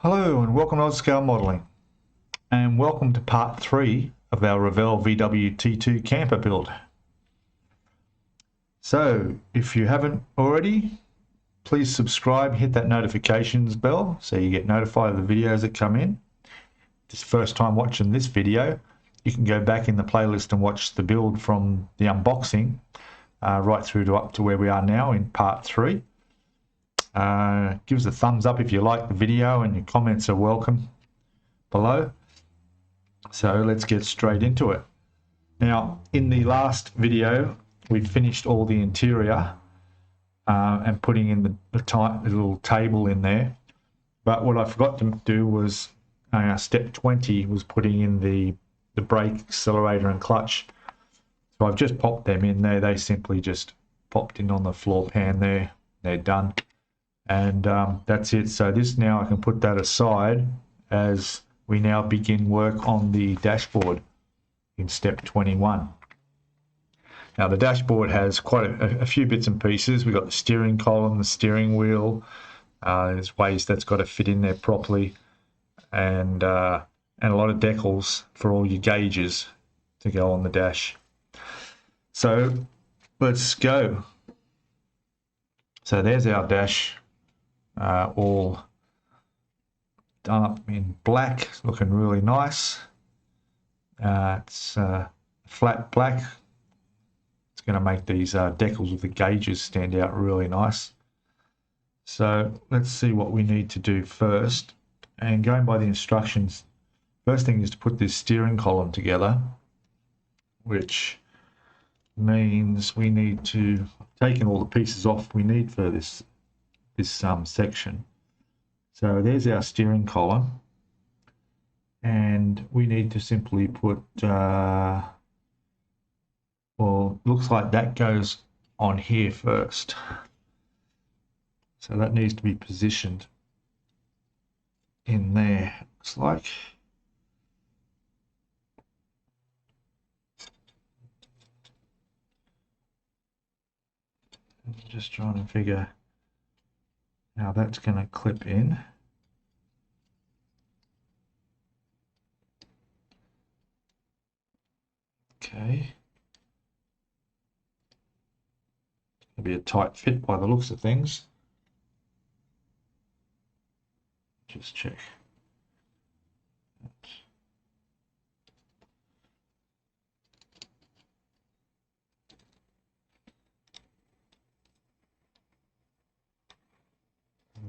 Hello and welcome to Oz Scalemodeling, and welcome to part 3 of our Revell VW T2 camper build. So if you haven't already, please subscribe, hit that notifications bell so you get notified of the videos that come in. If it's the first time watching this video, you can go back in the playlist and watch the build from the unboxing right through to up to where we are now in part 3. Give us a thumbs up if you like the video, and your comments are welcome below. So let's get straight into it. Now, in the last video, we finished all the interior and putting in the little table in there. But what I forgot to do was step 20 was putting in the brake, accelerator and clutch. So I've just popped them in there. They simply just popped in on the floor pan there. They're done. And that's it. So this now I can put that aside as we now begin work on the dashboard in step 21. Now the dashboard has quite a few bits and pieces. We've got the steering column, the steering wheel. There's ways that's got to fit in there properly, and a lot of decals for all your gauges to go on the dash. So let's go. So there's our dash. All done up in black, looking really nice. It's flat black. It's going to make these decals with the gauges stand out really nice. So let's see what we need to do first. And going by the instructions, first thing is to put this steering column together, which means we need to take all the pieces off we need for this section. So there's our steering column, and we need to simply put well, looks like that goes on here first, so that needs to be positioned in there, looks like. I'm just trying to figure how that's going to clip in. Okay. It's going to be a tight fit by the looks of things. Just check.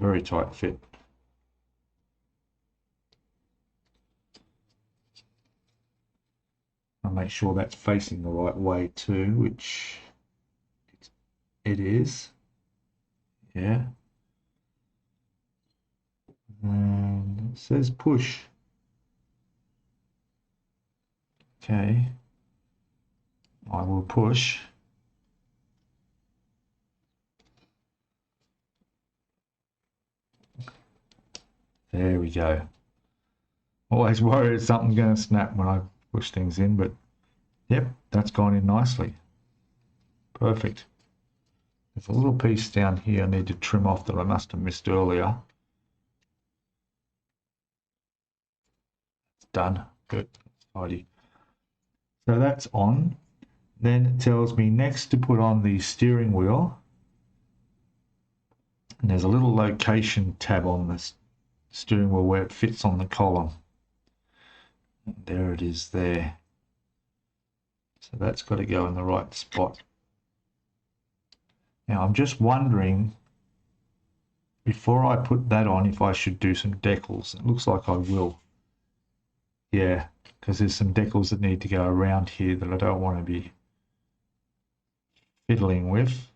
Very tight fit. I'll make sure that's facing the right way too, which it is. Yeah. And it says push. Okay. I will push. There we go. Always worried something's going to snap when I push things in, but yep, that's gone in nicely. Perfect. There's a little piece down here I need to trim off that I must have missed earlier. It's done. Good. Tidy. So that's on. Then it tells me next to put on the steering wheel. And there's a little location tab on this steering wheel where it fits on the column. And there it is there. So that's got to go in the right spot. Now I'm just wondering, before I put that on, if I should do some decals. It looks like I will. Yeah, because there's some decals that need to go around here that I don't want to be fiddling with.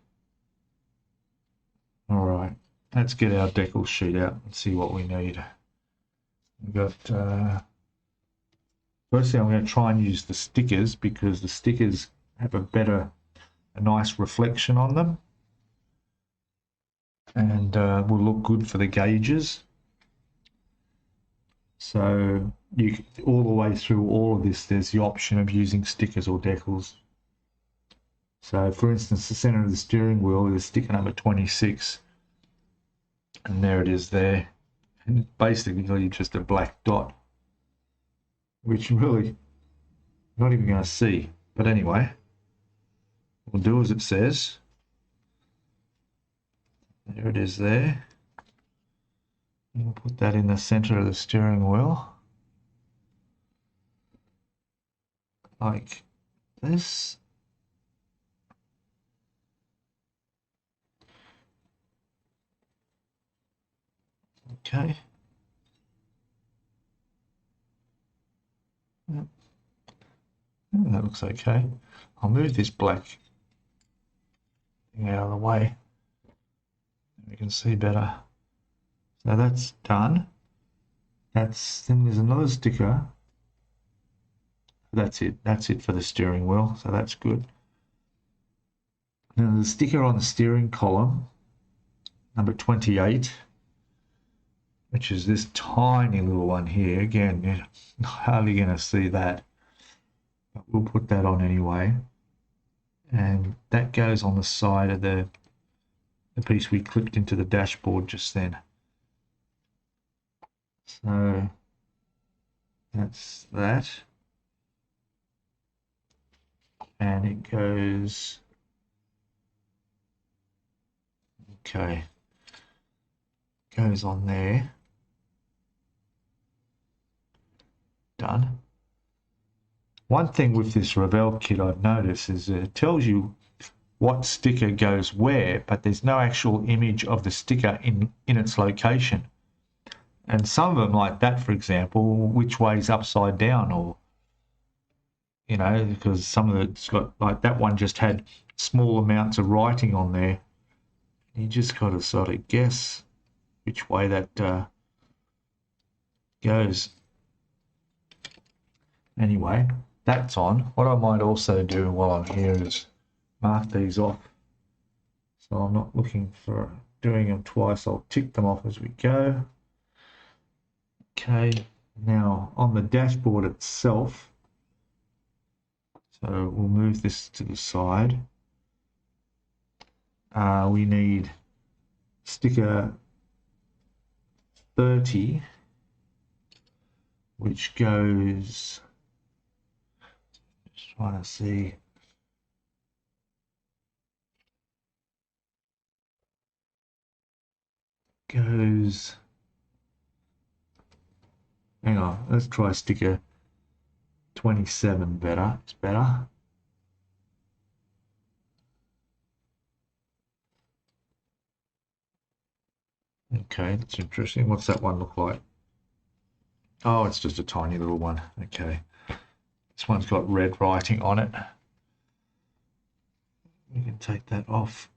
All right. Let's get our decal sheet out and see what we need. We've got, firstly I'm going to try and use the stickers, because the stickers have a nice reflection on them, and will look good for the gauges. So all the way through all of this, there's the option of using stickers or decals. So for instance, the center of the steering wheel is sticker number 26. And there it is there. And it's basically just a black dot, which really not even going to see. But anyway, we'll do as it says. There it is there. We'll put that in the center of the steering wheel. Like this. Okay. Yep. That looks okay. I'll move this black thing out of the way. We can see better. So that's done. Then there's another sticker. That's it. That's it for the steering wheel. So that's good. Now the sticker on the steering column, number 28, which is this tiny little one here. Again, you're hardly going to see that, but we'll put that on anyway. And that goes on the side of the piece we clipped into the dashboard just then. So that's that. And it goes, okay, goes on there. Done. One thing with this Revell kit I've noticed is it tells you what sticker goes where, but there's no actual image of the sticker in its location. And some of them, like that, for example, which way's upside down, or, you know, because some of it's got, like that one just had small amounts of writing on there. You just got to sort of guess which way that goes. Anyway, that's on. What I might also do while I'm here is mark these off, so I'm not looking for doing them twice. I'll tick them off as we go. Okay, now on the dashboard itself, so we'll move this to the side. We need sticker 30, which goes, just trying to see, goes, hang on, let's try sticker 27 better, it's better. Okay, that's interesting. What's that one look like? Oh, it's just a tiny little one. Okay. This one's got red writing on it. We can take that off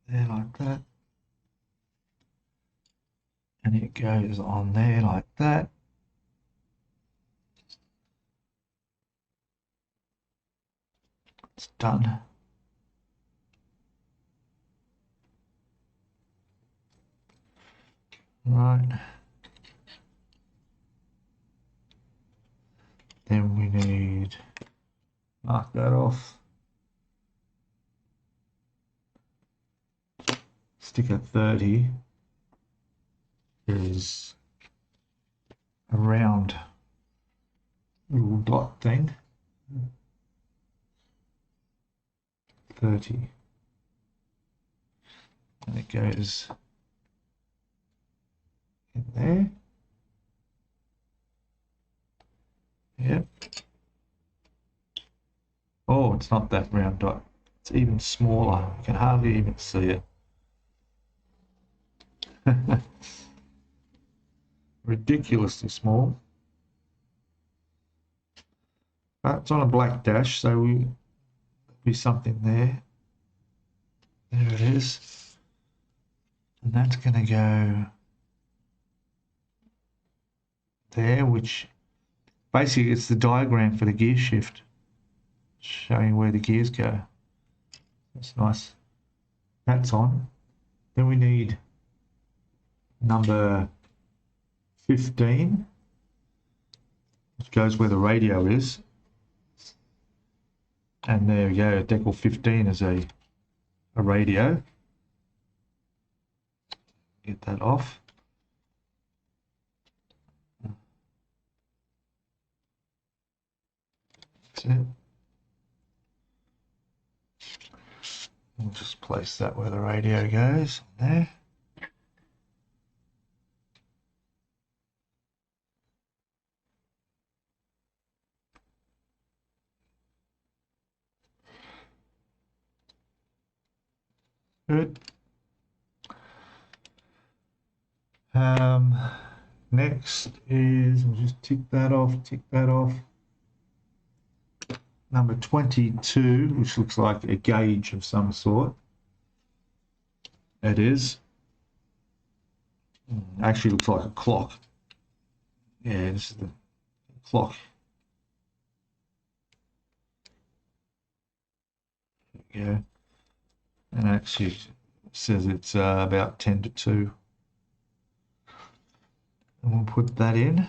there like that. And it goes on there like that. It's done. Right. Then we need, mark that off. Sticker 30 is a round little dot thing. 30. And it goes in there. Yep. Oh, it's not that round dot. It's even smaller. You can hardly even see it. Ridiculously small. But it's on a black dash, so there'll be something there. There it is. And that's going to go there, which basically it's the diagram for the gear shift, showing where the gears go. That's nice. That's on. Then we need number 15, which goes where the radio is. And there we go, Decal 15 is a radio. Get that off. That's it. We'll just place that where the radio goes, there. Good. Next is, we'll just tick that off, Number 22, which looks like a gauge of some sort. It is. Actually looks like a clock. Yeah, this is the clock. There we go. And actually says it's about 10 to 2. And we'll put that in.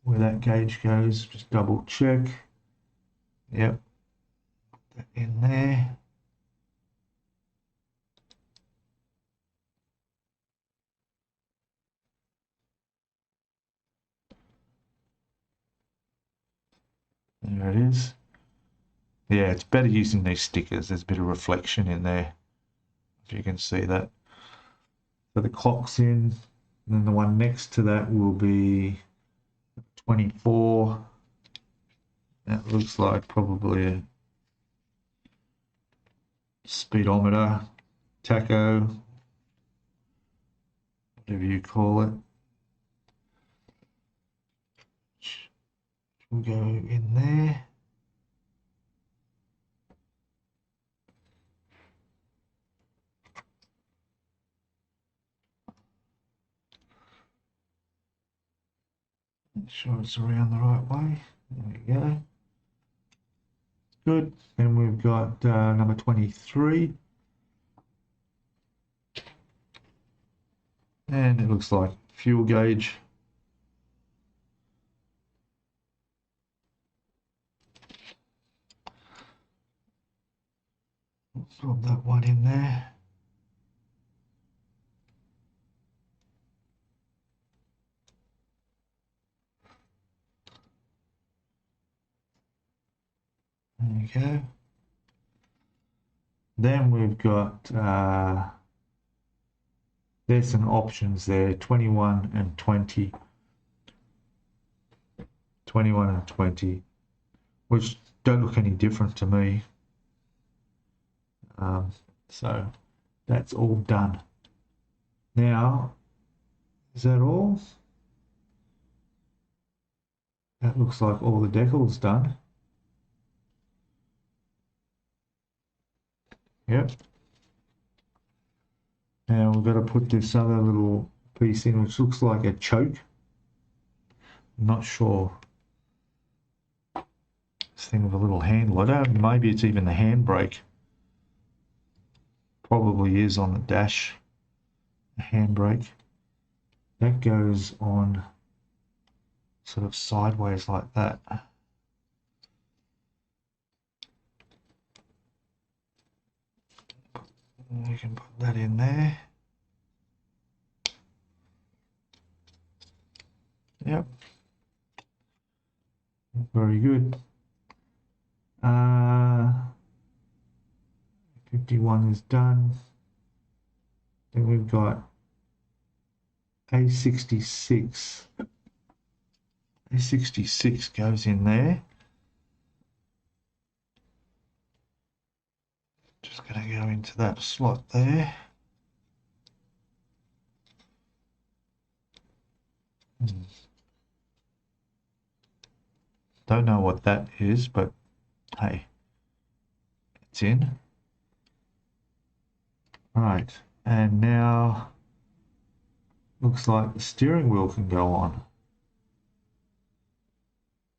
Where that gauge goes, just double check. Yep. Put that in there. There it is. Yeah, it's better using these stickers. There's a bit of reflection in there, if you can see that. So the clock's in, and then the one next to that will be 24. That looks like probably a speedometer, tacho, whatever you call it. We'll go in there. Make sure it's around the right way. There we go. Good. And we've got number 23. And it looks like fuel gauge. Let's drop that one in there. There you go. Then we've got, there's some options there, 21 and 20. 21 and 20, which don't look any different to me. So that's all done. Now, is that all? That looks like all the decals done. Yep. Now we've got to put this other little piece in, which looks like a choke. I'm not sure. This thing with a little handle. I don't. Maybe it's even the handbrake. Probably is on the dash. The handbrake. That goes on sort of sideways like that. You can put that in there. Yep. Very good. 51 is done. Then we've got A66. A66 goes in there. Just going to go into that slot there. Don't know what that is, but hey, it's in. Right, and now looks like the steering wheel can go on.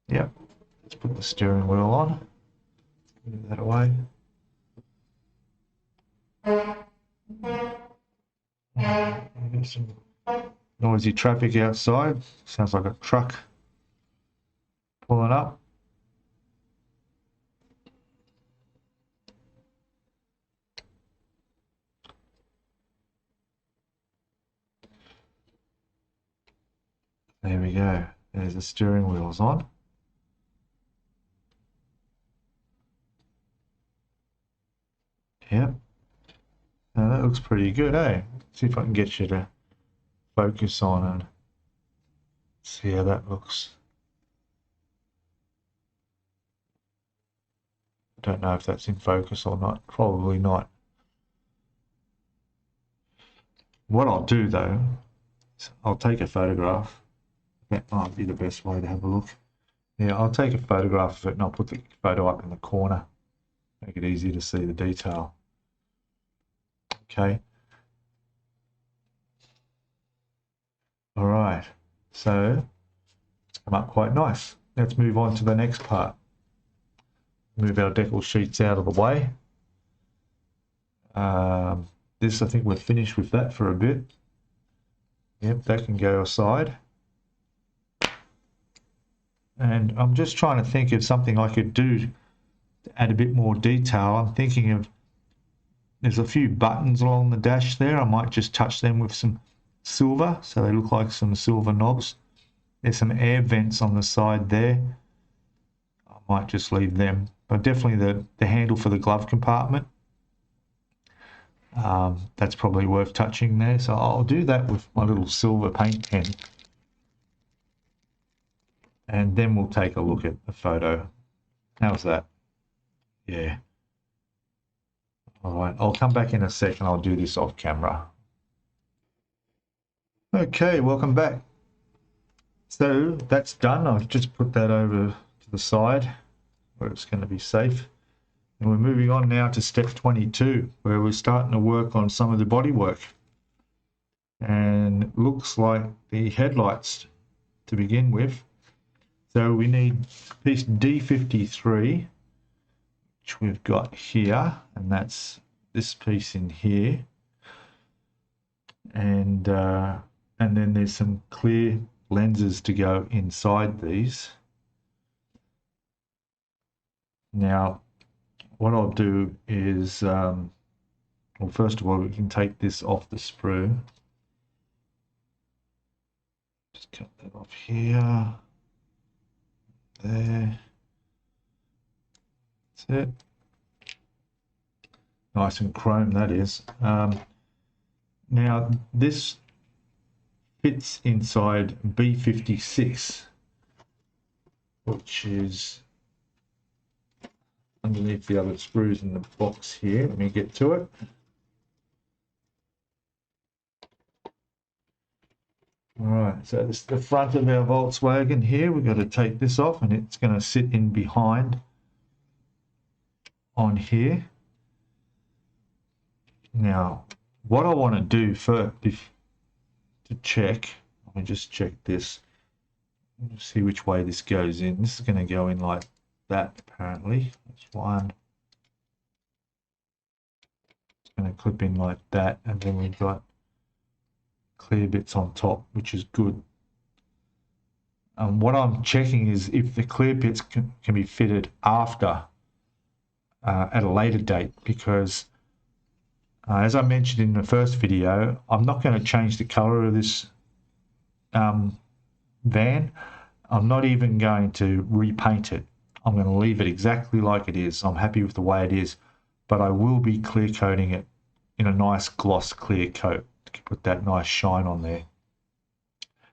Yep, let's put the steering wheel on. Move that away. There's some noisy traffic outside. Sounds like a truck pulling up. There we go. There's the steering wheels on. Yep. Now that looks pretty good, eh? See if I can get you to focus on and see how that looks. I don't know if that's in focus or not. Probably not. What I'll do though, is I'll take a photograph. That might be the best way to have a look. Yeah, I'll take a photograph of it and I'll put the photo up in the corner. Make it easy to see the detail. Okay. All right. So it's come up quite nice. Let's move on to the next part. Move our decal sheets out of the way. This, I think we're finished with that for a bit. Yep, that can go aside. And I'm just trying to think of something I could do to add a bit more detail. I'm thinking of, there's a few buttons along the dash there. I might just touch them with some silver so they look like some silver knobs. There's some air vents on the side there. I might just leave them. But definitely the handle for the glove compartment. That's probably worth touching there. So I'll do that with my little silver paint pen. And then we'll take a look at the photo. How's that? Yeah. All right, I'll come back in a second. I'll do this off camera. Okay, welcome back. So that's done. I've just put that over to the side where it's going to be safe. And we're moving on now to step 22, where we're starting to work on some of the bodywork. And it looks like the headlights to begin with. So we need piece D53, which we've got here, and that's this piece in here. And then there's some clear lenses to go inside these. Now, what I'll do is, well, first of all, we can take this off the sprue. Just cut that off here. There. That's it. Nice and chrome, that is. Now, this fits inside B56, which is underneath the other sprues in the box here. Let me get to it. All right, so this is the front of our Volkswagen here. We've got to take this off and it's going to sit in behind on here. Now, what I want to do first to check, let me just check this. Let's see which way this goes in. This is going to go in like that, apparently. That's one. It's going to clip in like that, and then we've got clear bits on top, which is good. What I'm checking is if the clear bits can be fitted after at a later date, because as I mentioned in the first video, I'm not going to change the color of this van. I'm not even going to repaint it. I'm going to leave it exactly like it is. I'm happy with the way it is, but I will be clear coating it in a nice gloss clear coat to put that nice shine on there.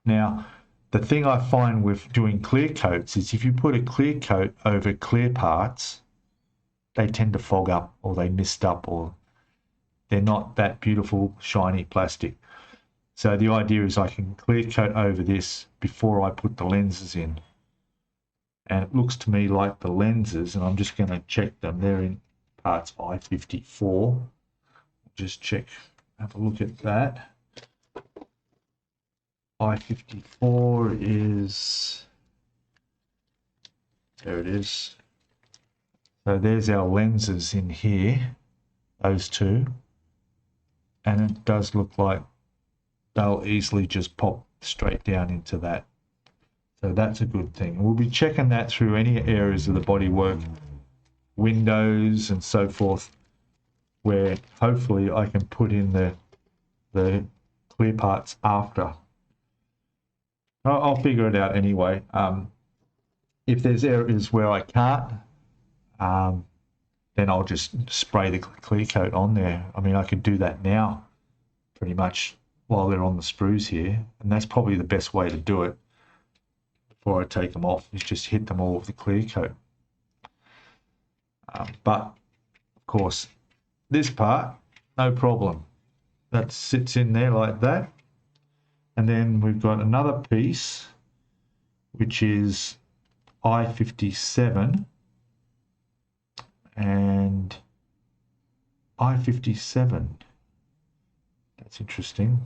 Now, the thing I find with doing clear coats is if you put a clear coat over clear parts, they tend to fog up or they mist up or they're not that beautiful shiny plastic. So the idea is I can clear coat over this before I put the lenses in. And it looks to me like the lenses, and I'm just going to check them. They're in parts I-54. Just check, have a look at that. I-54 is, there it is. So there's our lenses in here, those two. And it does look like they'll easily just pop straight down into that. So that's a good thing. We'll be checking that through any areas of the bodywork, windows and so forth, where hopefully I can put in the clear parts after. I'll figure it out anyway. If there's areas where I can't, then I'll just spray the clear coat on there. I mean, I could do that now pretty much while they're on the sprues here, and that's probably the best way to do it before I take them off, is just hit them all with the clear coat. But of course, this part, no problem. That sits in there like that. And then we've got another piece, which is I-57. And I-57, that's interesting.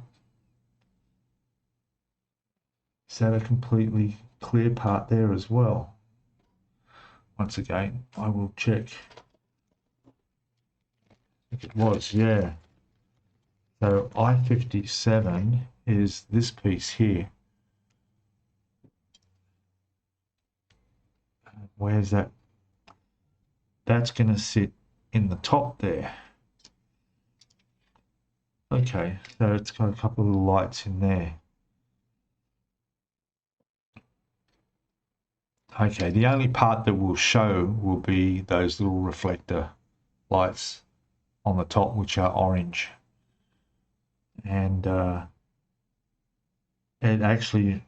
Is that a completely clear part there as well? Once again, I will check. I think it was, yeah. So I-57 is this piece here. Where's that? That's going to sit in the top there. Okay, so it's got a couple of lights in there. Okay, the only part that will show will be those little reflector lights on the top, which are orange. And it actually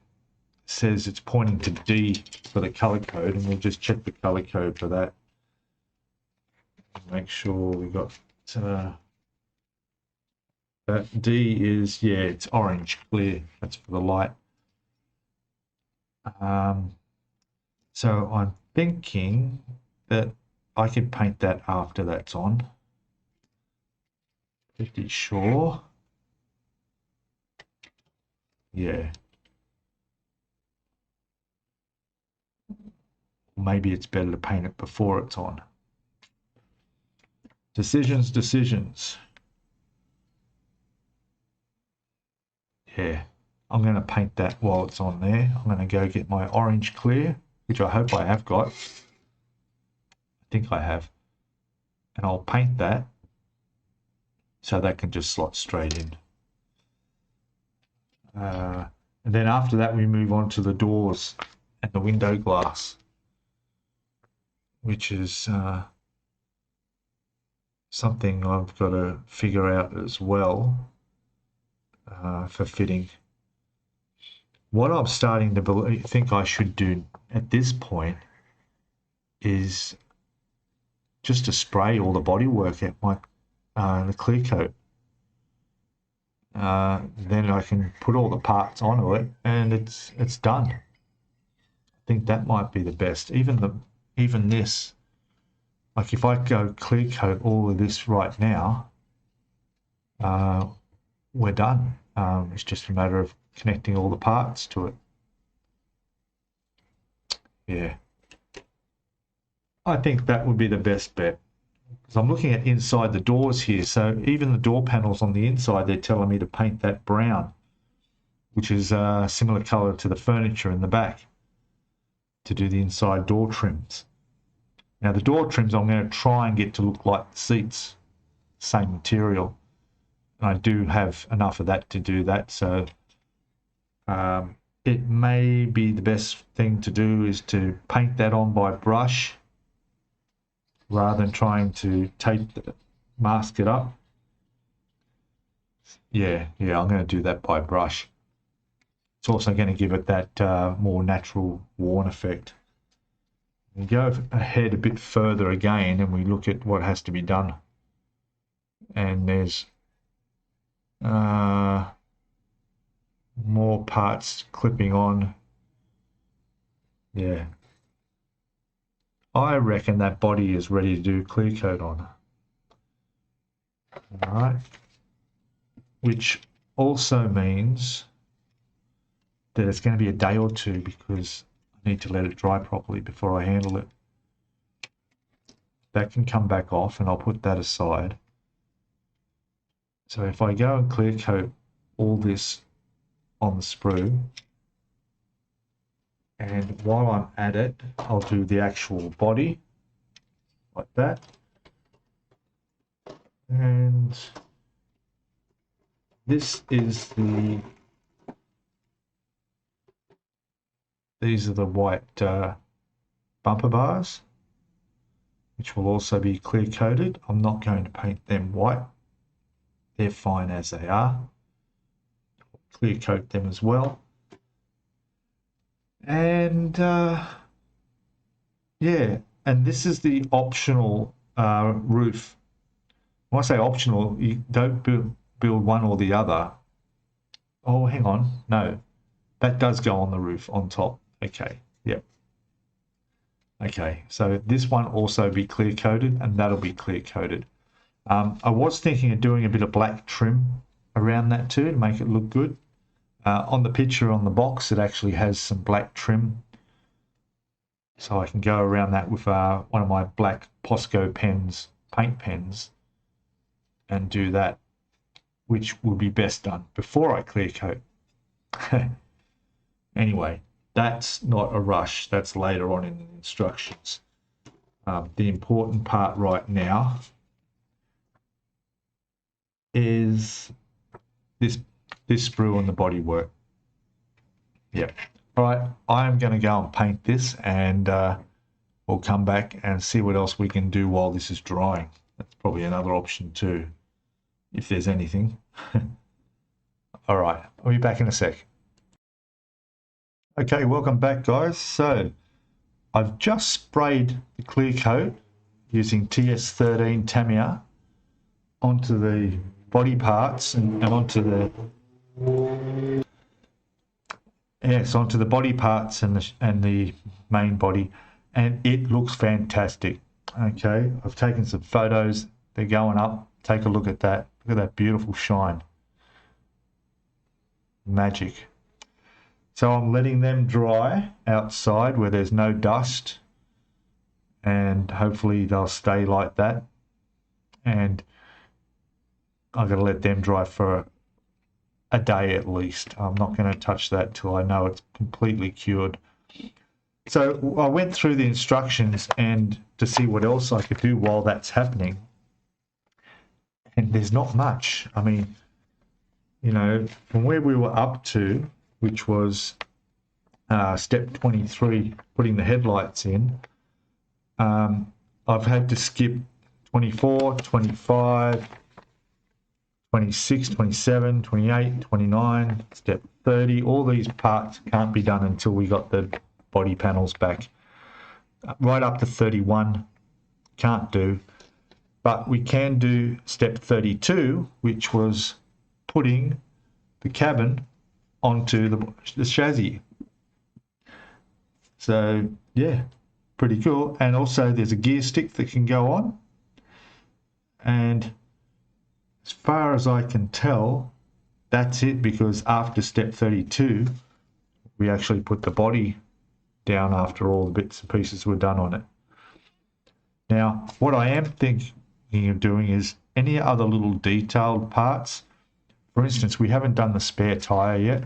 says it's pointing to D for the color code, and we'll just check the color code for that. Make sure we got that D is, yeah, it's orange clear. That's for the light. So I'm thinking that I could paint that after that's on. Pretty sure. Yeah. Maybe it's better to paint it before it's on. Decisions. Yeah, I'm going to paint that while it's on there. I'm going to go get my orange clear, which I hope I have got. I think I have. And I'll paint that so that can just slot straight in. And then after that, we move on to the doors and the window glass, which is something I've got to figure out as well for fitting. What I'm starting to think I should do at this point is just to spray all the bodywork at my the clear coat. Then I can put all the parts onto it, and it's done. I think that might be the best. Even this, like if I go clear coat all of this right now, we're done. It's just a matter of connecting all the parts to it. Yeah, I think that would be the best bet. Because I'm looking at inside the doors here, so even the door panels on the inside, they're telling me to paint that brown, which is a similar color to the furniture in the back, to do the inside door trims. Now the door trims I'm going to try and get to look like the seats, same material. And I do have enough of that to do that, so it may be the best thing to do is to paint that on by brush, rather than trying to mask it up. Yeah, I'm going to do that by brush. It's also going to give it that more natural worn effect. We go ahead a bit further again and we look at what has to be done. And there's more parts clipping on. Yeah. I reckon that body is ready to do clear coat on. All right. Which also means that it's going to be a day or two because I need to let it dry properly before I handle it. That can come back off and I'll put that aside. So if I go and clear coat all this on the sprue, and while I'm at it, I'll do the actual body like that. And this is these are the white bumper bars. which will also be clear coated. I'm not going to paint them white. They're fine as they are. Clear coat them as well. And yeah, and this is the optional roof. When I say optional, you don't build one or the other. Oh, hang on. No, that does go on the roof on top. Okay, yep. Okay, so this one also be clear coated, and that'll be clear coated. I was thinking of doing a bit of black trim around that too to make it look good. On the picture on the box, it actually has some black trim, so I can go around that with one of my black Posco pens, paint pens, and do that, which would be best done before I clear coat. Anyway, that's not a rush. That's later on in the instructions. The important part right now is this sprue on the bodywork. Yep. All right, I'm going to go and paint this, and we'll come back and see what else we can do while this is drying. That's probably another option too, if there's anything. All right, I'll be back in a sec. Okay, welcome back, guys. So I've just sprayed the clear coat using TS13 Tamiya onto the body parts and onto the onto the body parts and the main body, and it looks fantastic. Okay, I've taken some photos. They're going up. Take a look at that. Look at that beautiful shine. Magic. So I'm letting them dry outside where there's no dust, and hopefully they'll stay like that. And I've got to let them dry for a day at least. I'm not going to touch that till I know it's completely cured. So I went through the instructions and to see what else I could do while that's happening. And there's not much. I mean, you know, from where we were up to, which was step 23, putting the headlights in, I've had to skip 24, 25, 26, 27, 28, 29, step 30. All these parts can't be done until we got the body panels back. Right up to 31, can't do. But we can do step 32, which was putting the cabin onto the chassis. So yeah, pretty cool. And also there's a gear stick that can go on, and as far as I can tell, that's it, because after step 32 we actually put the body down after all the bits and pieces were done on it. Now what I am thinking of doing is any other little detailed parts. For instance, we haven't done the spare tyre yet,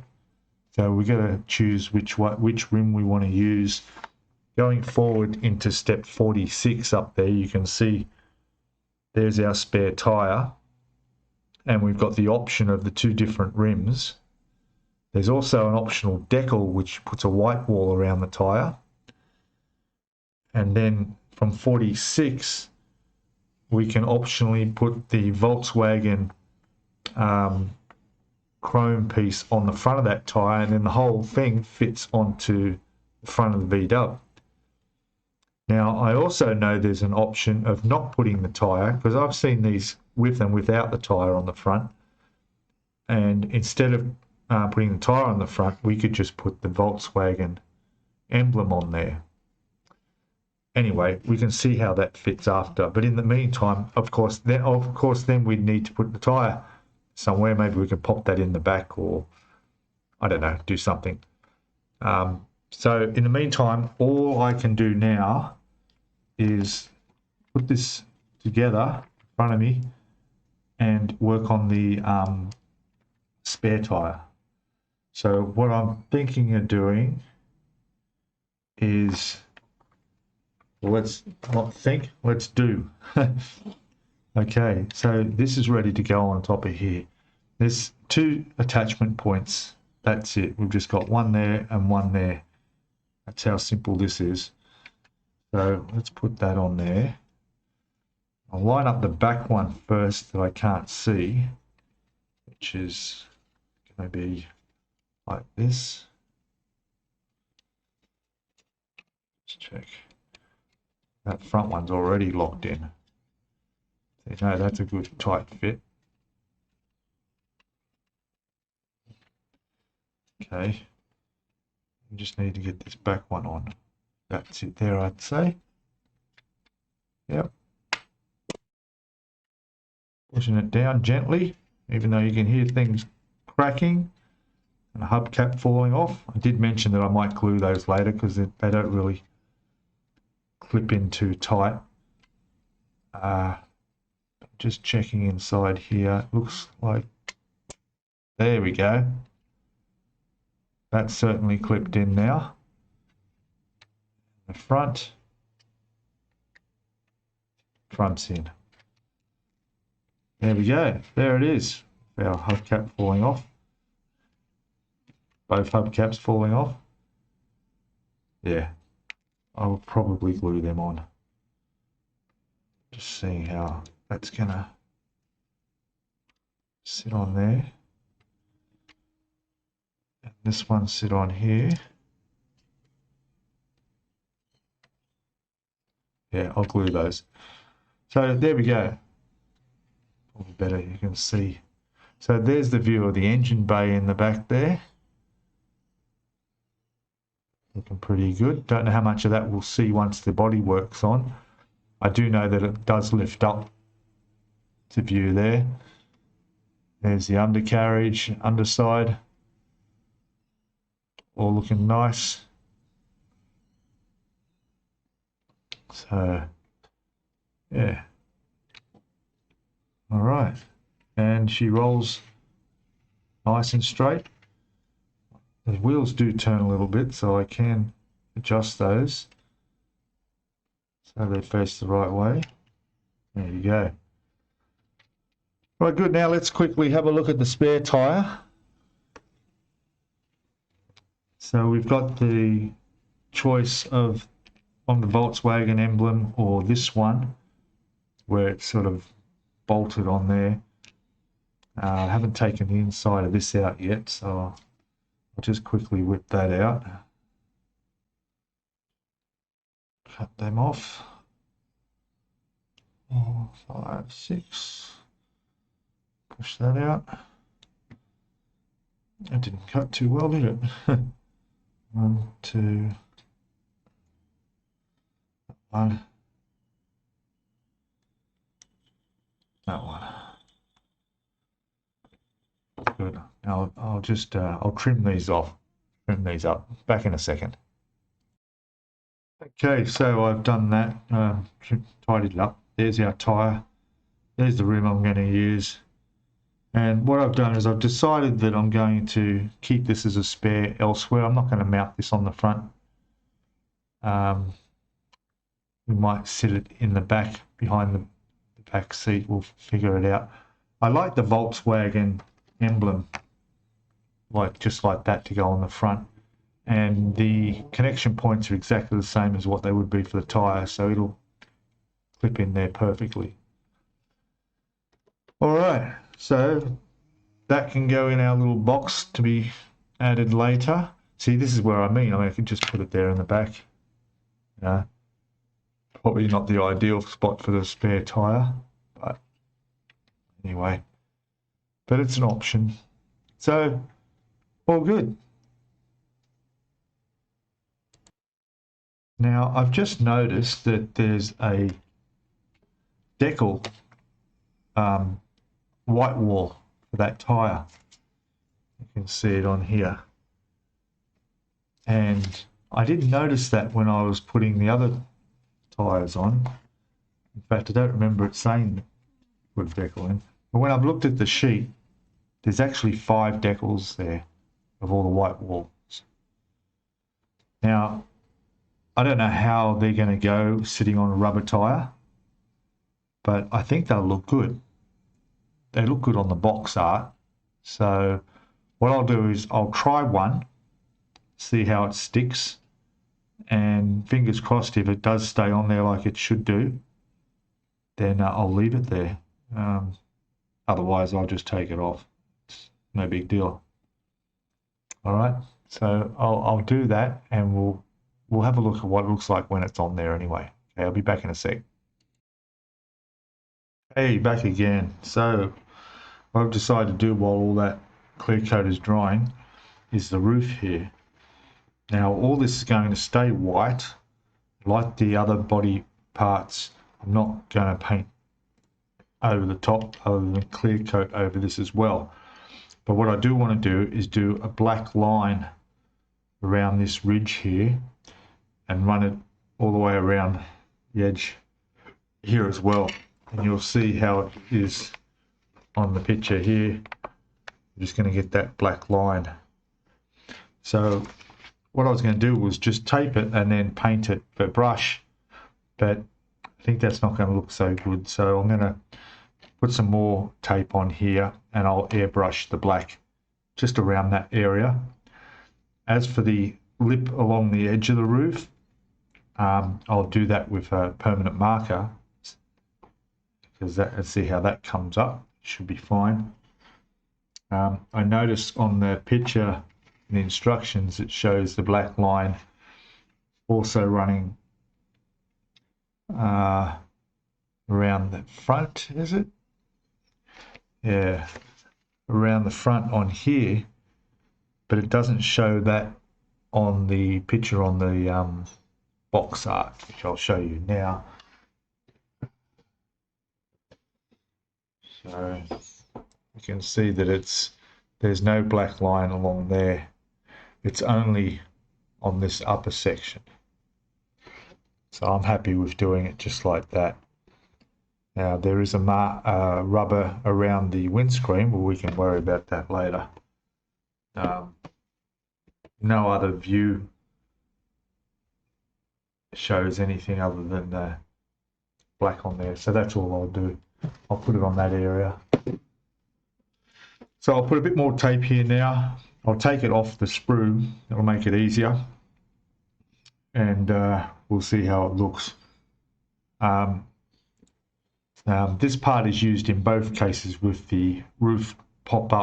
so we've got to choose which rim we want to use. Going forward into step 46 up there, you can see there's our spare tyre, and we've got the option of the two different rims. There's also an optional decal which puts a white wall around the tyre. And then from 46, we can optionally put the Volkswagen chrome piece on the front of that tyre, and then the whole thing fits onto the front of the V-dub. Now I also know there's an option of not putting the tyre, because I've seen these with and without the tyre on the front, and instead of putting the tyre on the front, we could just put the Volkswagen emblem on there. Anyway, we can see how that fits after, but in the meantime, of course then we'd need to put the tyre somewhere. Maybe we could pop that in the back, or I don't know, do something. So in the meantime, all I can do now is put this together in front of me and work on the spare tyre. So what I'm thinking of doing is, let's not think, let's do. Okay, so this is ready to go on top of here. There's two attachment points. That's it. We've just got one there and one there. That's how simple this is. So let's put that on there. I'll line up the back one first that I can't see, which is going to be like this. Let's check. That front one's already locked in. So, no, that's a good tight fit. Okay. We just need to get this back one on. That's it there, I'd say. Yep. Pushing it down gently, even though you can hear things cracking and a hubcap falling off. I did mention that I might glue those later because they don't really clip in too tight. Just checking inside here. Looks like, there we go. That's certainly clipped in now. The front's in. There we go. There it is. Our hubcap falling off. Both hubcaps falling off. Yeah, I'll probably glue them on. Just seeing how that's gonna sit on there. And this one sit on here. Yeah, I'll glue those. So there we go. Probably better, you can see. So there's the view of the engine bay in the back there. Looking pretty good. Don't know how much of that we'll see once the body works on. I do know that it does lift up to view there. There's the undercarriage, underside. All looking nice. So, yeah. All right. And she rolls nice and straight. The wheels do turn a little bit, so I can adjust those so they face the right way. There you go. Right, good. Now let's quickly have a look at the spare tyre. So we've got the choice of on the Volkswagen emblem or this one where it's sort of bolted on there. I haven't taken the inside of this out yet, so I'll just quickly whip that out. Cut them off. 4, 5, 6. Push that out. That didn't cut too well, did it? 1, 2, 1. That one. Good. Now I'll just I'll trim these off. Trim these up. Back in a second. Okay, so I've done that. Tidied it up. There's our tyre. There's the rim I'm going to use. And what I've done is I've decided that I'm going to keep this as a spare elsewhere. I'm not going to mount this on the front. We might sit it in the back, behind the back seat. We'll figure it out. I like the Volkswagen emblem, just like that, to go on the front. And the connection points are exactly the same as what they would be for the tyre, so it'll clip in there perfectly. All right, so that can go in our little box to be added later. See, this is where I mean I could just put it there in the back. Probably not the ideal spot for the spare tyre, but anyway. But it's an option. So, all good. Now, I've just noticed that there's a Decal white wall for that tyre. You can see it on here. And I didn't notice that when I was putting the other tyres on. In fact, I don't remember it saying put a decal in. But when I've looked at the sheet, there's actually 5 decals there of all the white walls. Now, I don't know how they're going to go sitting on a rubber tyre, but I think they'll look good. They look good on the box art. So what I'll do is I'll try one, see how it sticks, and fingers crossed if it does stay on there like it should do, then I'll leave it there. Otherwise, I'll just take it off. It's no big deal. All right, so I'll do that, and we'll have a look at what it looks like when it's on there anyway. Okay, I'll be back in a sec. Hey, back again. So what I've decided to do while all that clear coat is drying is the roof here. Now all this is going to stay white, like the other body parts. I'm not going to paint over the top other than clear coat over this as well. But what I do want to do is do a black line around this ridge here and run it all the way around the edge here as well. And you'll see how it is on the picture here. I'm just going to get that black line. So what I was going to do was just tape it and then paint it with a brush, but I think that's not going to look so good. So I'm going to put some more tape on here and I'll airbrush the black just around that area. As for the lip along the edge of the roof, I'll do that with a permanent marker, because let's see how that comes up. Should be fine. I noticed on the picture in the instructions it shows the black line also running around the front, is it? Yeah, around the front on here, but it doesn't show that on the picture on the box art, which I'll show you now. So you can see that there's no black line along there. It's only on this upper section. So I'm happy with doing it just like that. Now there is a rubber around the windscreen, but we can worry about that later. No other view shows anything other than the black on there. So that's all I'll do. I'll put it on that area. So I'll put a bit more tape here now. I'll take it off the sprue. It'll make it easier. And we'll see how it looks. This part is used in both cases with the roof pop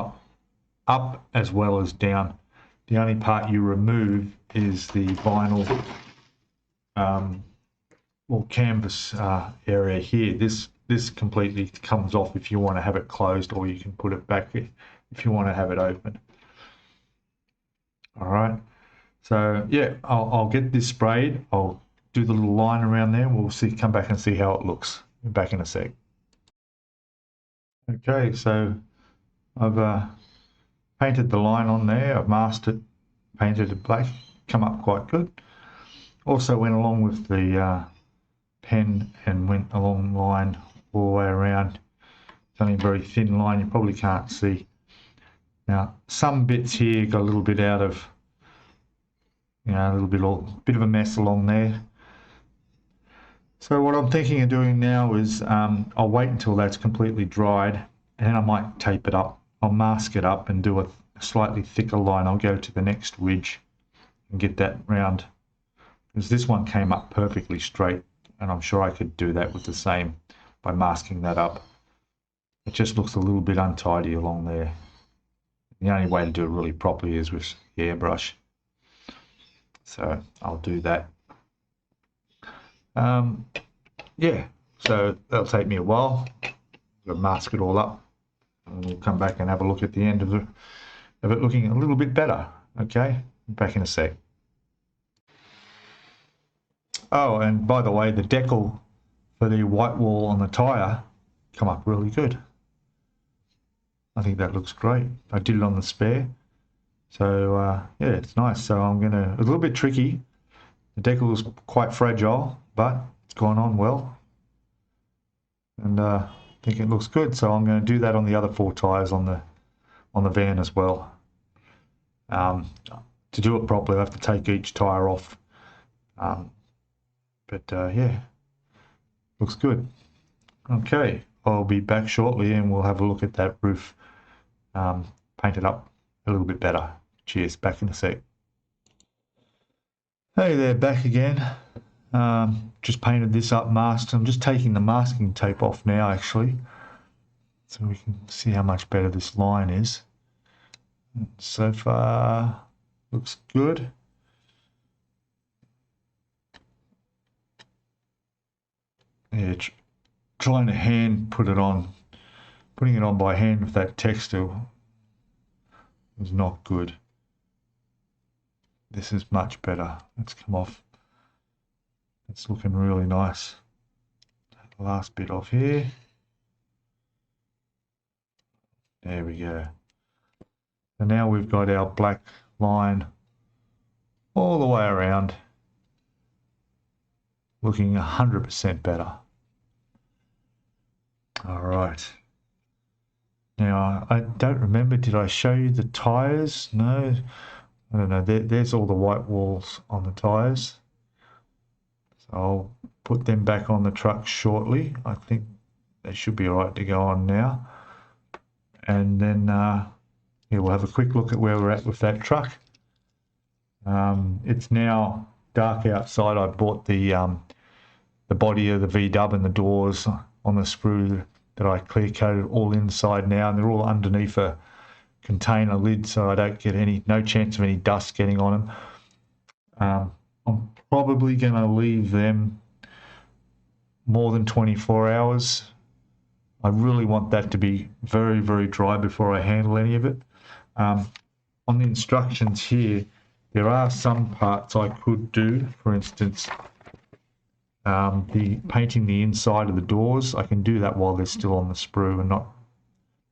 up as well as down. The only part you remove is the vinyl or canvas area here. This completely comes off if you want to have it closed, or you can put it back if you want to have it open. All right, so yeah, I'll get this sprayed. I'll do the little line around there. We'll come back and see how it looks. Back in a sec. Okay, so I've painted the line on there. I've masked it, painted it black, come up quite good. Also went along with the pen and went along the line all the way around. It's only a very thin line, you probably can't see. Now some bits here got a little bit out of, a bit of a mess along there. So what I'm thinking of doing now is I'll wait until that's completely dried, and then I might tape it up. I'll mask it up and do a slightly thicker line. I'll go to the next ridge and get that round, because this one came up perfectly straight, and I'm sure I could do that with the same by masking that up. It just looks a little bit untidy along there. The only way to do it really properly is with the airbrush. So I'll do that. Yeah, so that'll take me a while. I'll mask it all up, and we'll come back and have a look at the end of it looking a little bit better. Okay, back in a sec. Oh, and by the way, the decal for the white wall on the Tyre come up really good. I think that looks great. I did it on the spare, so yeah, it's nice. So I'm gonna, a little bit tricky. The decal is quite fragile, but it's gone on well, and I think it looks good. So I'm going to do that on the other 4 tyres on the van as well. To do it properly, I have to take each tyre off. Yeah, looks good. Okay, I'll be back shortly and we'll have a look at that roof painted up a little bit better. Cheers, back in a sec. Hey there, back again. Just painted this up, masked. I'm just taking the masking tape off now, actually, so we can see how much better this line is. So far, looks good. Yeah, trying to hand put it on. Putting it on by hand with that texture is not good. This is much better. Let's come off. It's looking really nice. Take the last bit off here. There we go. And now we've got our black line all the way around, looking 100% better. All right. Now, I don't remember, did I show you the tyres? No, I don't know. There's all the white walls on the tyres. So I'll put them back on the truck shortly. I think they should be all right to go on now. And then yeah, we'll have a quick look at where we're at with that truck. It's now dark outside. I bought the body of the V-dub and the doors on the sprue that I clear coated all inside now, and they're all underneath a container lid, so I don't get no chance of any dust getting on them. I'm probably going to leave them more than 24 hours. I really want that to be very, very dry before I handle any of it. On the instructions here, there are some parts I could do. For instance, painting the inside of the doors. I can do that while they're still on the sprue and not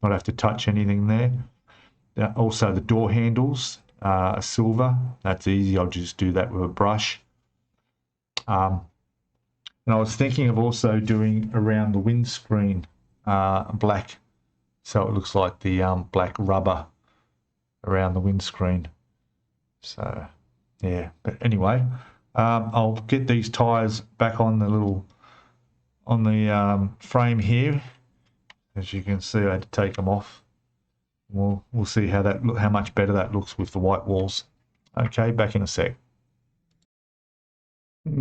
have to touch anything there. Also, the door handles are silver. That's easy. I'll just do that with a brush. And I was thinking of also doing around the windscreen black, so it looks like the black rubber around the windscreen. So yeah, but anyway, I'll get these tires back on the frame here. As you can see, I had to take them off. We'll see how much better that looks with the white walls. Okay, back in a sec.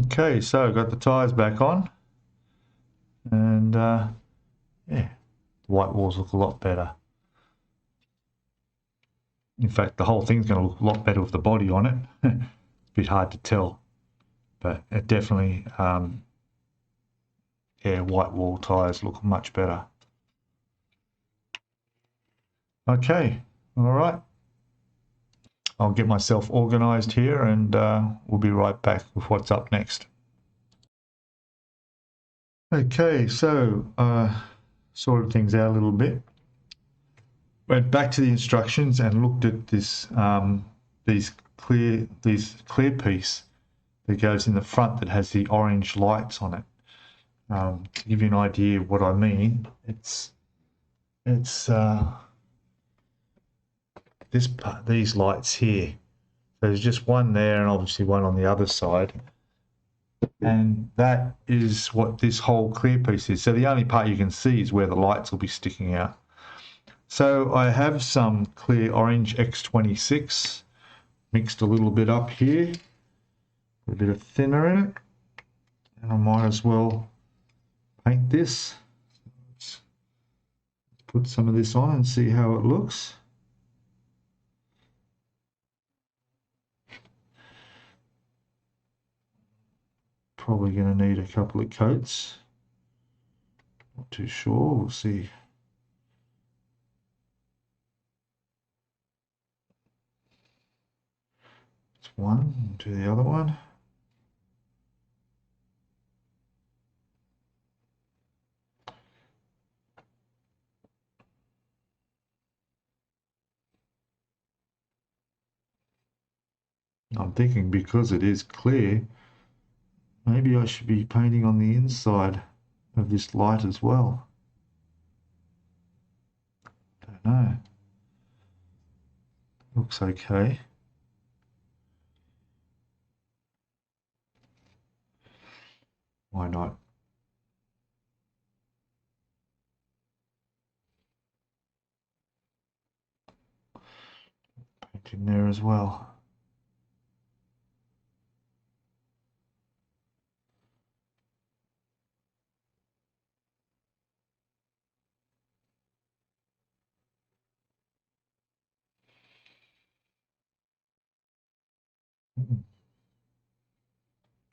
Okay, so got the tires back on, and yeah, the white walls look a lot better. In fact, the whole thing's going to look a lot better with the body on it. A bit hard to tell, but it definitely, yeah, white wall tires look much better. Okay, all right. I'll get myself organized here, and we'll be right back with what's up next. Okay, so sorted things out a little bit. Went back to the instructions and looked at this these clear piece that goes in the front that has the orange lights on it. To give you an idea of what I mean, it's these lights here. There's just one there and obviously one on the other side, and that is what this whole clear piece is. So the only part you can see is where the lights will be sticking out. So I have some clear orange X26 mixed a little bit up here, a bit of thinner in it, and I might as well paint this. Let's put some of this on and see how it looks. Probably going to need a couple of coats. Not too sure, we'll see. It's one, do the other one. I'm thinking because it is clear, maybe I should be painting on the inside of this light as well. Don't know. Looks okay. Why not? Paint in there as well.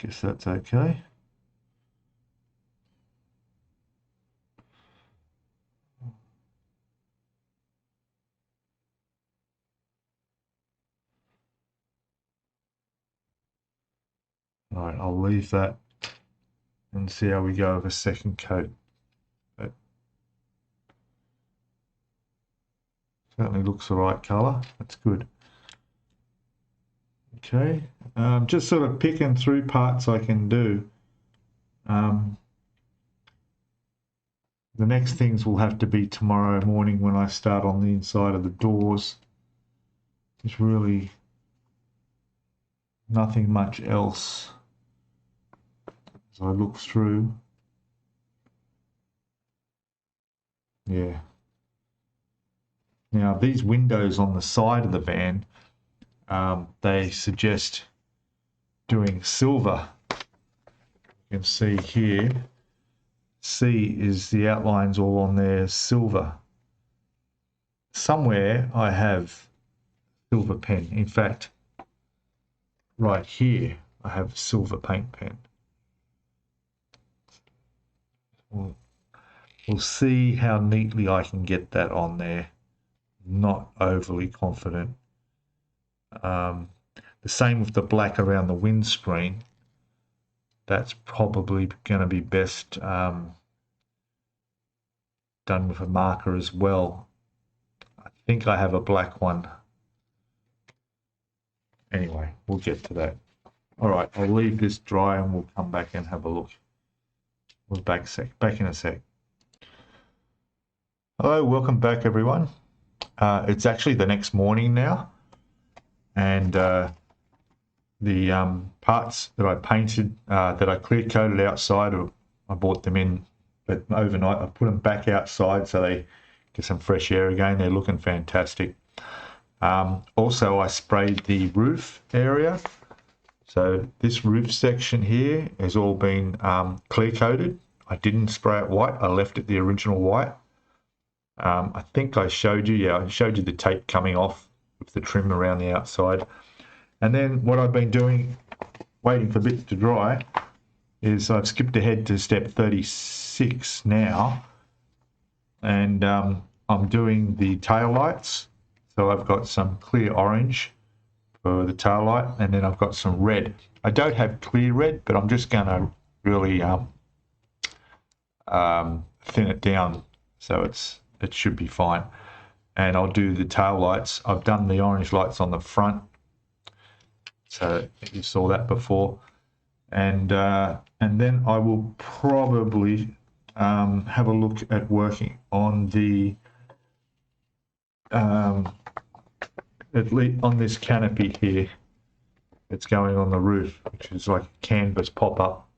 Guess that's okay. All right, I'll leave that and see how we go with a second coat. But certainly looks the right color. That's good. Okay, just sort of picking through parts I can do. The next things will have to be tomorrow morning when I start on the inside of the doors. There's really nothing much else as I look through. Yeah. Now these windows on the side of the van, they suggest doing silver. You can see here, C is the outlines all on there silver. Somewhere I have silver pen. In fact, right here I have a silver paint pen. We'll see how neatly I can get that on there. Not overly confident. The same with the black around the windscreen. That's probably going to be best done with a marker as well. I think I have a black one. Anyway, we'll get to that. All right, I'll leave this dry and we'll come back and have a look. We'll back in a sec. Hello, welcome back everyone. It's actually the next morning now, and the parts that I painted, that I clear coated outside, I bought them in, but overnight I put them back outside so they get some fresh air again. They're looking fantastic. Also, I sprayed the roof area. So this roof section here has all been clear coated. I didn't spray it white. I left it the original white. I think I showed you, I showed you the tape coming off with the trim around the outside. And then what I've been doing, waiting for bits to dry, is I've skipped ahead to step 36 now. And I'm doing the tail lights. So I've got some clear orange for the tail light, and then I've got some red. I don't have clear red, but I'm just going to really thin it down so it should be fine. And I'll do the tail lights. I've done the orange lights on the front, so you saw that before. And then I will probably have a look at working on the at least on this canopy here. It's going on the roof, which is like a canvas pop-up.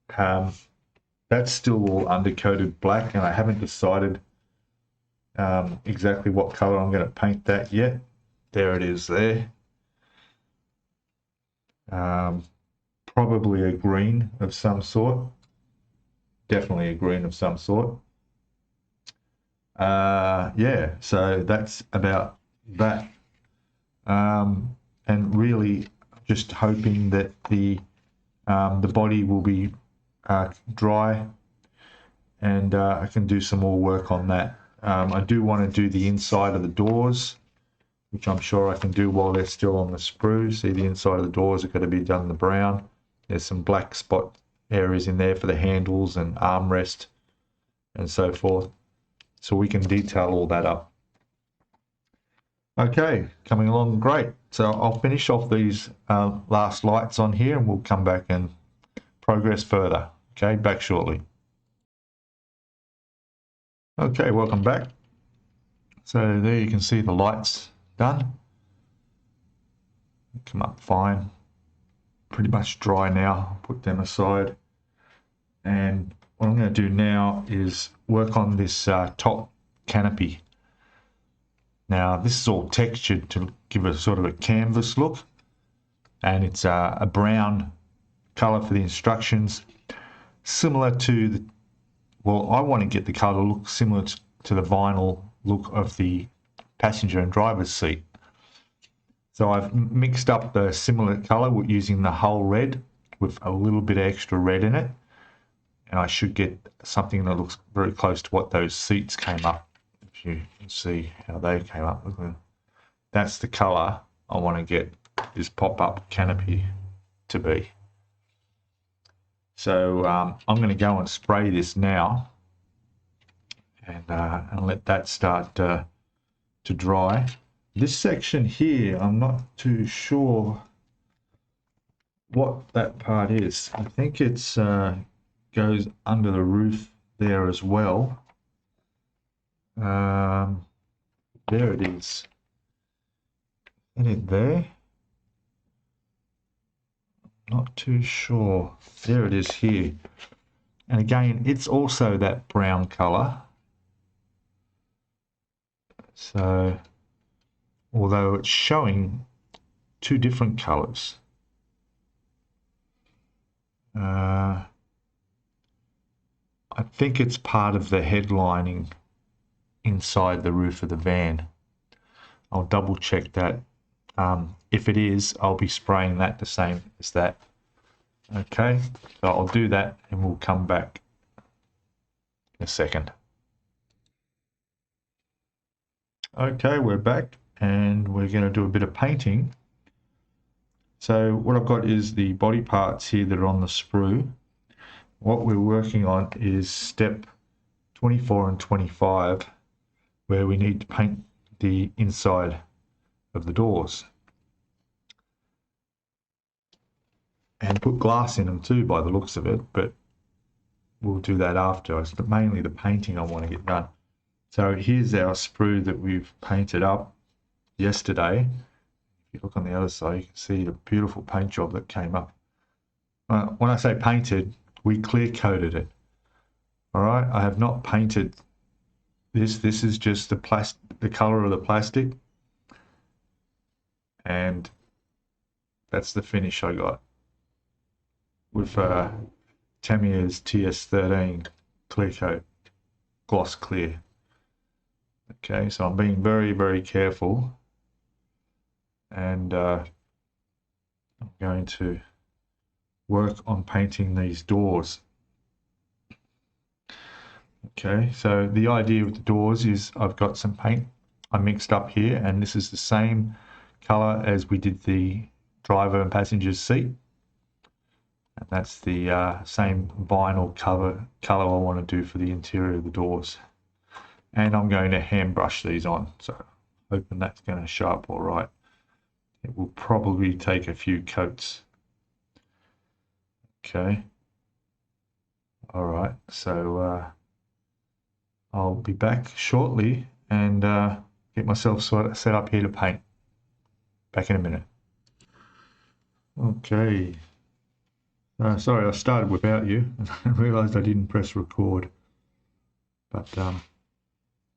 That's still all undercoated black, and I haven't decided exactly what color I'm going to paint that yet. There it is there. Probably a green of some sort. Definitely a green of some sort. Yeah, so that's about that. And really just hoping that the body will be dry, and I can do some more work on that. I do want to do the inside of the doors, which I'm sure I can do while they're still on the sprue. See, the inside of the doors are going to be done in the brown. There's some black spot areas in there for the handles and armrest and so forth. So we can detail all that up. Okay, coming along great. So I'll finish off these last lights on here, and we'll come back and progress further. Okay, back shortly. Okay, welcome back. So there you can see the lights done. Come up fine. Pretty much dry now. I'll put them aside. And what I'm going to do now is work on this top canopy. Now this is all textured to give a sort of a canvas look, and it's a brown color for the instructions, similar to the, well, I want to get the color look similar to the vinyl look of the passenger and driver's seat. So I've mixed up the similar color using the whole red with a little bit of extra red in it, and I should get something that looks very close to what those seats came up. If you can see how they came up, that's the color I want to get this pop-up canopy to be. So I'm going to go and spray this now, and let that start to dry. This section here, I'm not too sure what that part is. I think it's goes under the roof there as well. There it is. Is it there? Not too sure. There it is here. And again, it's also that brown color. So, although it's showing two different colors. I think it's part of the headlining inside the roof of the van. I'll double check that. If it is, I'll be spraying that the same as that. Okay, so I'll do that and we'll come back in a second. Okay, we're back and we're going to do a bit of painting. So what I've got is the body parts here that are on the sprue. What we're working on is step 24 and 25, where we need to paint the inside of the doors. And put glass in them too, by the looks of it, but we'll do that after. It's mainly the painting I want to get done. So here's our sprue that we've painted up yesterday. If you look on the other side, you can see the beautiful paint job that came up. When I say painted, we clear coated it. All right, I have not painted this. This is just the color of the plastic, and that's the finish I got with Tamiya's TS13 clear coat, gloss clear. Okay, so I'm being very, very careful, and I'm going to work on painting these doors. Okay, so the idea with the doors is I've got some paint I mixed up here, and this is the same color as we did the driver and passenger's seat. And that's the same vinyl color I want to do for the interior of the doors. And I'm going to hand brush these on, so hoping that's going to show up all right. It will probably take a few coats. Okay. All right, so I'll be back shortly and get myself set up here to paint. Back in a minute. Okay. Sorry, I started without you and realized I didn't press record. But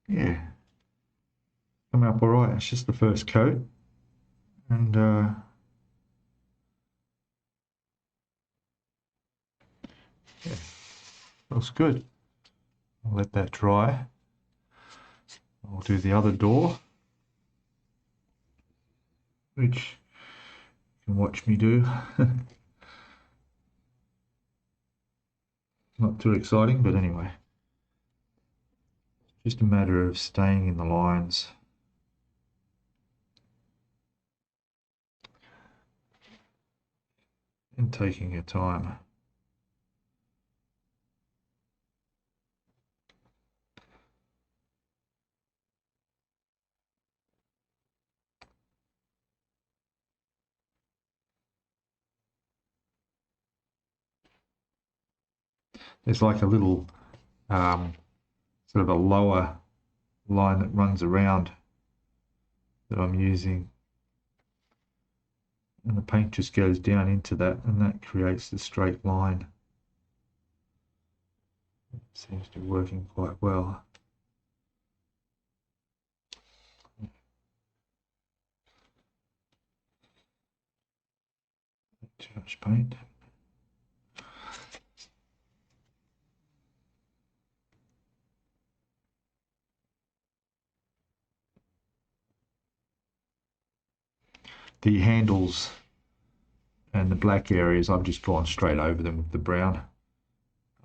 yeah, coming up all right. It's just the first coat, and yeah, looks good. I'll let that dry. I'll do the other door, which you can watch me do. Not too exciting, but anyway. Just a matter of staying in the lines. And taking your time. There's like a little sort of a lower line that runs around that I'm using, and the paint just goes down into that, and that creates the straight line. It seems to be working quite well. Too much paint. The handles And the black areas, I've just gone straight over them with the brown.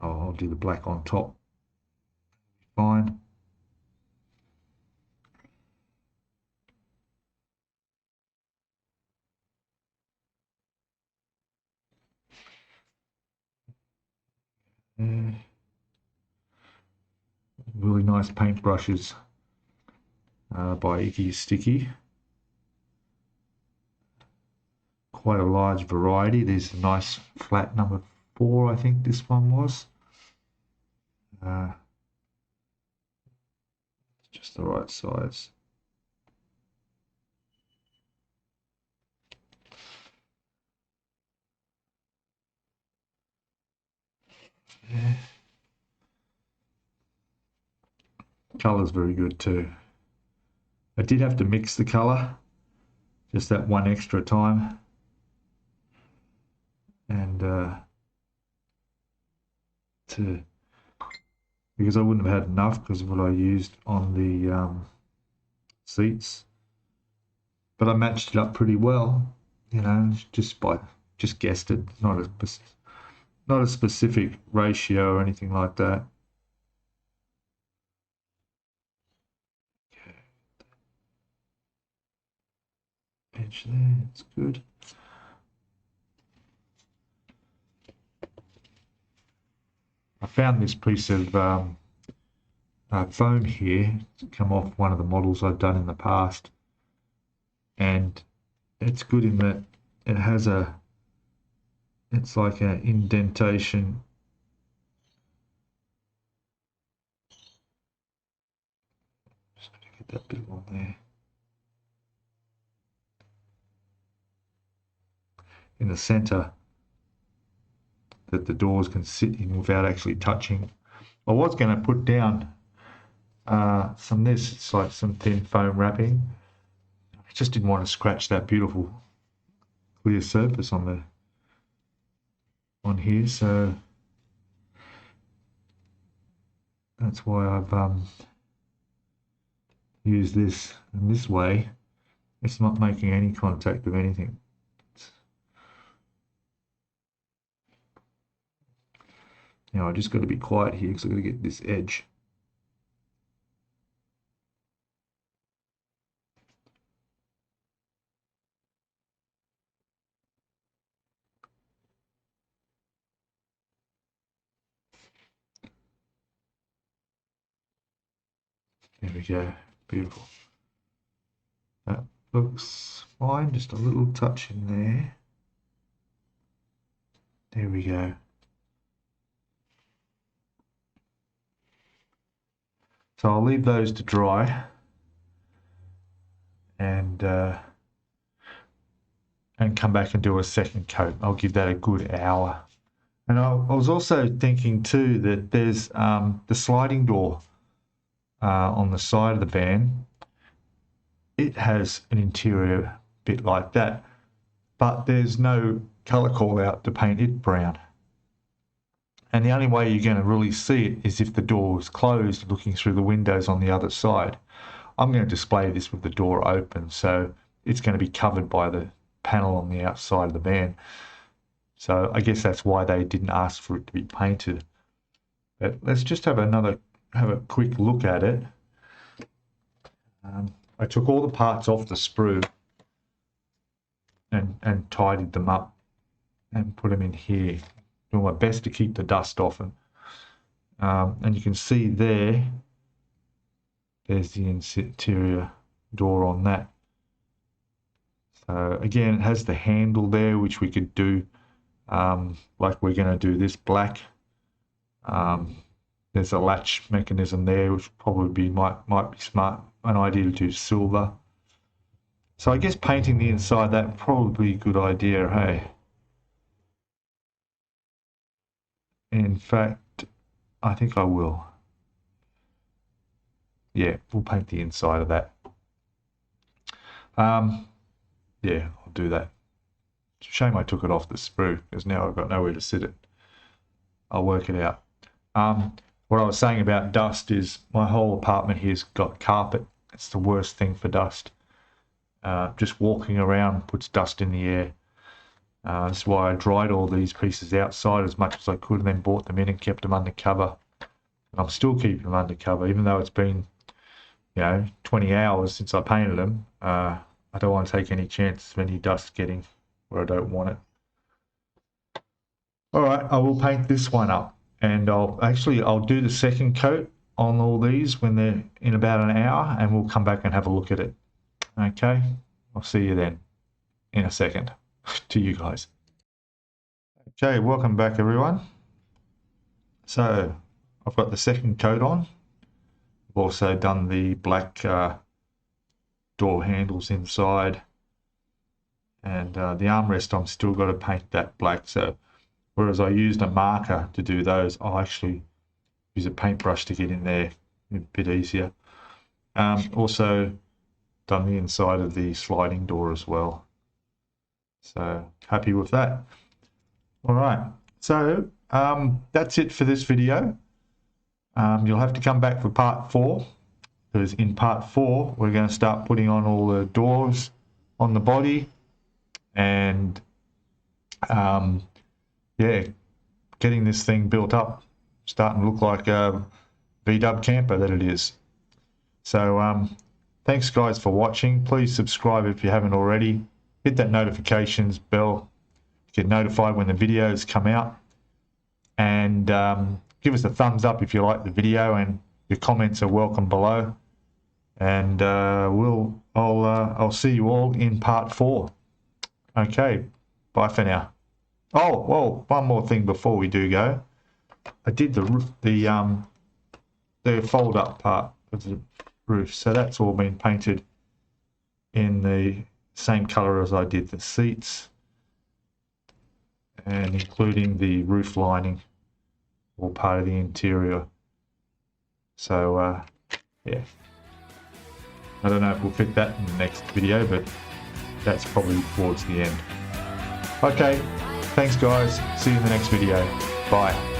I'll do the black on top. Fine. Yeah. Really nice paint brushes by Icky Sticky. Quite a large variety. There's a nice flat number 4, I think this one was. Just the right size. Yeah. Colour's very good too. I did have to mix the colour, just that one extra time. And because I wouldn't have had enough because of what I used on the seats. But I matched it up pretty well, you know, just guessed it. Not a specific ratio or anything like that. Okay. Edge there, it's good. I found this piece of foam here to come off one of the models I've done in the past, and it's good in that it has it's like an indentation. Just going to get that bit on there. In the center that the doors can sit in without actually touching. I was going to put down some of this, it's like some thin foam wrapping. I just didn't want to scratch that beautiful clear surface on here, so that's why I've used this. And this way it's not making any contact with anything. Now I just got to be quiet here because I've got to get this edge. There we go, beautiful. That looks fine, just a little touch in there. There we go. So I'll leave those to dry and come back and do a second coat. I'll give that a good hour. And I was also thinking too that there's the sliding door on the side of the van. It has an interior bit like that, but there's no color call out to paint it brown. And the only way you're going to really see it is if the door is closed, looking through the windows on the other side. I'm going to display this with the door open, so it's going to be covered by the panel on the outside of the van. So I guess that's why they didn't ask for it to be painted. But let's just have a quick look at it. I took all the parts off the sprue and tidied them up and put them in here. Doing my best to keep the dust off them. And you can see there's the interior door on that. So again, it has the handle there, which we could do like we're going to do this black. There's a latch mechanism there, which probably might be smart, an idea to do silver. So I guess painting the inside, that probably a good idea, hey? In fact, I think I will. Yeah, we'll paint the inside of that. Yeah, I'll do that. It's a shame I took it off the sprue, because now I've got nowhere to sit it. I'll work it out. What I was saying about dust is my whole apartment here's got carpet. It's the worst thing for dust. Just walking around puts dust in the air. That's why I dried all these pieces outside as much as I could and then brought them in and kept them under cover. And I'm still keeping them under cover, even though it's been, 20 hours since I painted them. I don't want to take any chances of any dust getting where I don't want it. All right, I will paint this one up, and I'll do the second coat on all these when they're in about an hour, and we'll come back and have a look at it. Okay, I'll see you then in a second. To you guys. Okay, welcome back everyone. So I've got the second coat on. I've also done the black door handles inside, and the armrest I'm still got to paint that black. So whereas I used a marker to do those, I'll actually use a paintbrush to get in there a bit easier. Also done the inside of the sliding door as well. So happy with that. All right, so that's it for this video. You'll have to come back for part 4, because in part 4 we're going to start putting on all the doors on the body, and yeah, getting this thing built up, starting to look like a VW camper that it is. So thanks guys for watching. Please subscribe if you haven't already. Hit that notifications bell to get notified when the videos come out, and give us a thumbs up if you like the video, and your comments are welcome below. And I'll see you all in part 4. Okay, bye for now. Oh, well, one more thing before we do go. I did the fold up part of the roof, so that's all been painted in the same color as I did the seats, and including the roof lining, all part of the interior. So yeah, I don't know if we'll fit that in the next video, but that's probably towards the end. Okay, thanks guys, see you in the next video. Bye.